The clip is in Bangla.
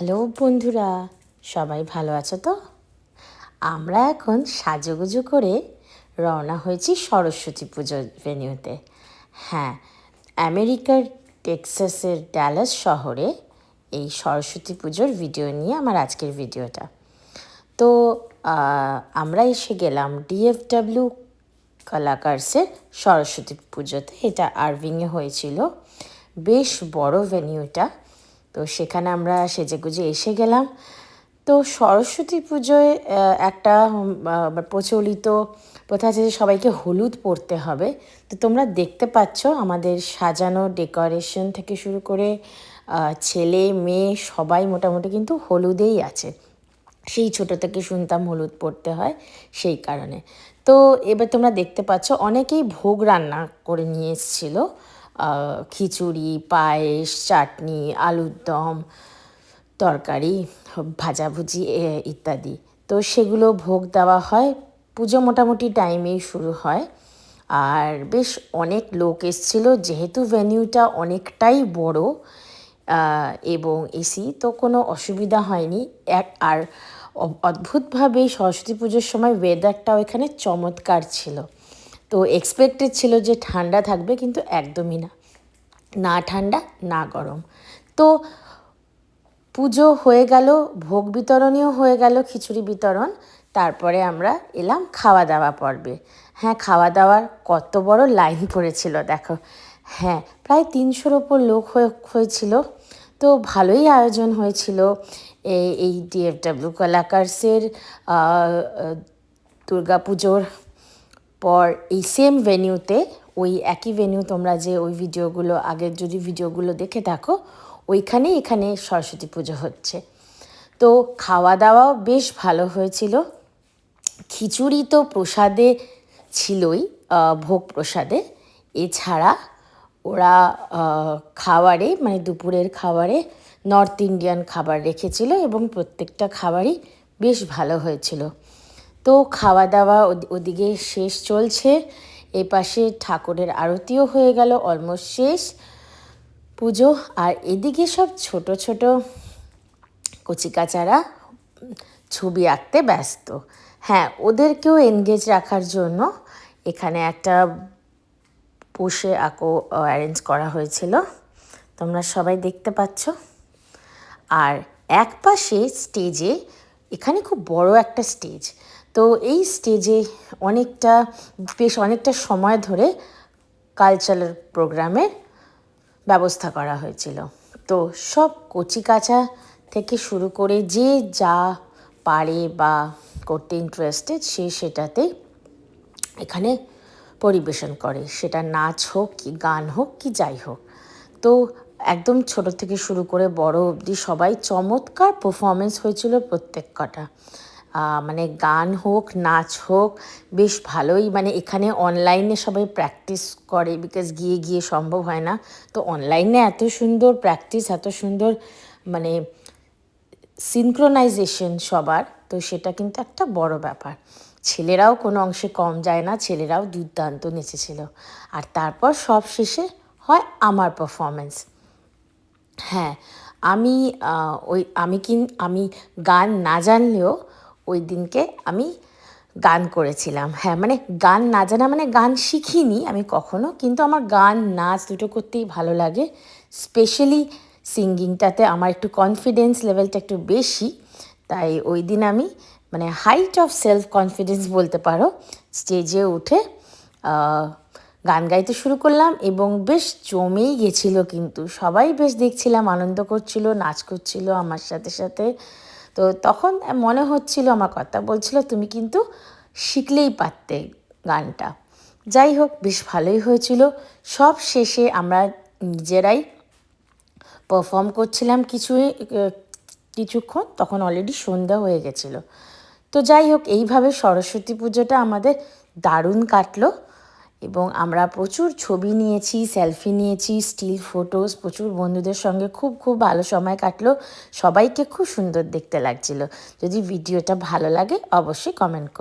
হ্যালো বন্ধুরা, সবাই ভালো আছো তো? আমরা এখন সাজুগুজু করে রওনা হয়েছি সরস্বতী পুজোর ভেন্যুতে। হ্যাঁ, আমেরিকার টেক্সাসের ড্যালাস শহরে এই সরস্বতী পুজোর ভিডিও নিয়ে আমার আজকের ভিডিওটা। তো আমরা এসে গেলাম ডিএফডব্লিউ কলাকার্সের সরস্বতী পুজোতে। এটা আরভিংয়ে হয়েছিল, বেশ বড় ভেন্যুটা। তো সেখানে আমরা সেজেগুজে এসে গেলাম। তো সরস্বতী পুজোয় একটা প্রচলিত প্রথা আছে যে সবাইকে হলুদ পরতে হবে। তো তোমরা দেখতে পাচ্ছ আমাদের সাজানো ডেকোরেশন থেকে শুরু করে ছেলে মেয়ে সবাই মোটামুটি কিন্তু হলুদেই আছে। সেই ছোটো থেকে শুনতাম হলুদ পরতে হয়, সেই কারণে। তো এবার তোমরা দেখতে পাচ্ছ অনেকেই ভোগ রান্না করে নিয়ে এসেছিলো, খিচুড়ি, পায়েস, চাটনি, আলুর দম, তরকারি, ভাজাভুজি ইত্যাদি। তো সেগুলো ভোগ দেওয়া হয়। পুজো মোটামুটি টাইমেই শুরু হয়। আর বেশ অনেক লোক এসেছিলো, যেহেতু ভেন্যুটা অনেকটাই বড় এবং এসি, তো কোনো অসুবিধা হয়নি। আর অদ্ভুতভাবে সরস্বতী পুজোর সময় ওয়েদারটাও এখানে চমৎকার ছিল। তো এক্সপেক্টেড ছিল যে ঠান্ডা থাকবে, কিন্তু একদমই না, না ঠান্ডা না গরম। তো পুজো হয়ে গেল, ভোগ বিতরণীয় হয়ে গেল, খিচুড়ি বিতরণ। তারপরে আমরা এলাম খাওয়া দাওয়া পর্বে। হ্যাঁ, খাওয়া দাওয়ার কত বড় লাইন পড়েছিল দেখো। হ্যাঁ, প্রায় 300-র ওপর লোক হয়েছিল। তো ভালোই আয়োজন হয়েছিল। এই ডিএফডব্লিউ কলাকার্সের দুর্গাপুজোর পর এই সেম ভেন্যুতে, ওই একই ভেন্যু, তোমরা যে ওই ভিডিওগুলো আগের যদি ভিডিওগুলো দেখে থাকো, এখানে সরস্বতী পুজো হচ্ছে। তো খাওয়া দাওয়াও বেশ ভালো হয়েছিল। খিচুড়ি তো প্রসাদে ছিলই, ভোগ প্রসাদে। এছাড়া ওরা খাবারে, মানে দুপুরের খাবারে নর্থ ইন্ডিয়ান খাবার রেখেছিল এবং প্রত্যেকটা খাবারই বেশ ভালো হয়েছিল। তো খাওয়া দাওয়া ওদিকে শেষ চলছে। এই পাশে ঠাকুরের আরতিও হয়ে গেল, অলমোস্ট শেষ পুজো। আর এদিকে সব ছোট ছোট কচিকাচারা ছবি আঁকতে ব্যস্ত। হ্যাঁ, ওদেরকেও এনগেজ রাখার জন্য এখানে একটা বসে আঁকো অ্যারেঞ্জ করা হয়েছিল, তোমরা সবাই দেখতে পাচ্ছ। আর এক পাশে স্টেজে, এখানে খুব বড় একটা স্টেজ, তো এই স্টেজে অনেকটা সময় ধরে কালচারাল প্রোগ্রামের ব্যবস্থা করা হয়েছিল। তো সব কচিকাঁচা থেকে শুরু করে যে যা পারে বা করতে ইন্টারেস্টেড, সেটাতেই এখানে পরিবেশন করে, সেটা নাচ হোক কি গান হোক কি যাই হোক। তো একদম ছোট থেকে শুরু করে বড় অবধি সবাই চমৎকার পারফরমেন্স হয়েছিল প্রত্যেক কটা। মানে গান হোক নাচ হোক বেশ ভালোই। মানে এখানে অনলাইনে সবাই প্র্যাকটিস করে, বিকজ গিয়ে সম্ভব হয় না। তো অনলাইনে এত সুন্দর প্র্যাকটিস, এত সুন্দর মানে সিনক্রোনাইজেশন সবার, তো সেটা কিন্তু একটা বড় ব্যাপার। ছেলেরাও কোনো অংশে কম যায় না, ছেলেরাও দুর্দান্ত নেচেছিল। আর তারপর সব শেষে হয় আমার পারফরমেন্স। হ্যাঁ, আমি গান না জানলেও ওই দিনকে আমি গান করেছিলাম। হ্যাঁ, মানে গান না জানা মানে গান শিখিনি আমি কখনো, কিন্তু আমার গান নাচ দুটো করতেই ভালো লাগে। স্পেশালি সিঙ্গিংটাতে আমার একটু কনফিডেন্স লেভেলটা একটু বেশি, তাই ওই দিন আমি মানে হাইট অফ সেলফ কনফিডেন্স বলতে পারো, স্টেজে উঠে গান গাইতে শুরু করলাম এবং বেশ জমেই গেছিল। কিন্তু সবাই বেশ দেখছিলাম, আনন্দ করছিল, নাচ করছিল আমার সাথে সাথে। তো তখন মনে হচ্ছিল, আমার কথা বলছিল, তুমি কিন্তু শিখলেই পারতে গানটা। যাই হোক, বেশ ভালোই হয়েছিল। সব শেষে আমরা নিজেরাই পারফর্ম করছিলাম কিছুক্ষণ, তখন অলরেডি সন্ধ্যা হয়ে গেছিলো। তো যাই হোক, এইভাবে সরস্বতী পুজোটা আমাদের দারুণ কাটলো এবং আমরা প্রচুর ছবি নিয়েছি, সেলফি নিয়েছি, স্টিল ফটোস, প্রচুর বন্ধুদের সঙ্গে খুব ভালো সময় কাটলো। সবাইকে খুব সুন্দর দেখতে লাগছিল। যদি ভিডিওটা ভালো লাগে অবশ্যই কমেন্ট করো।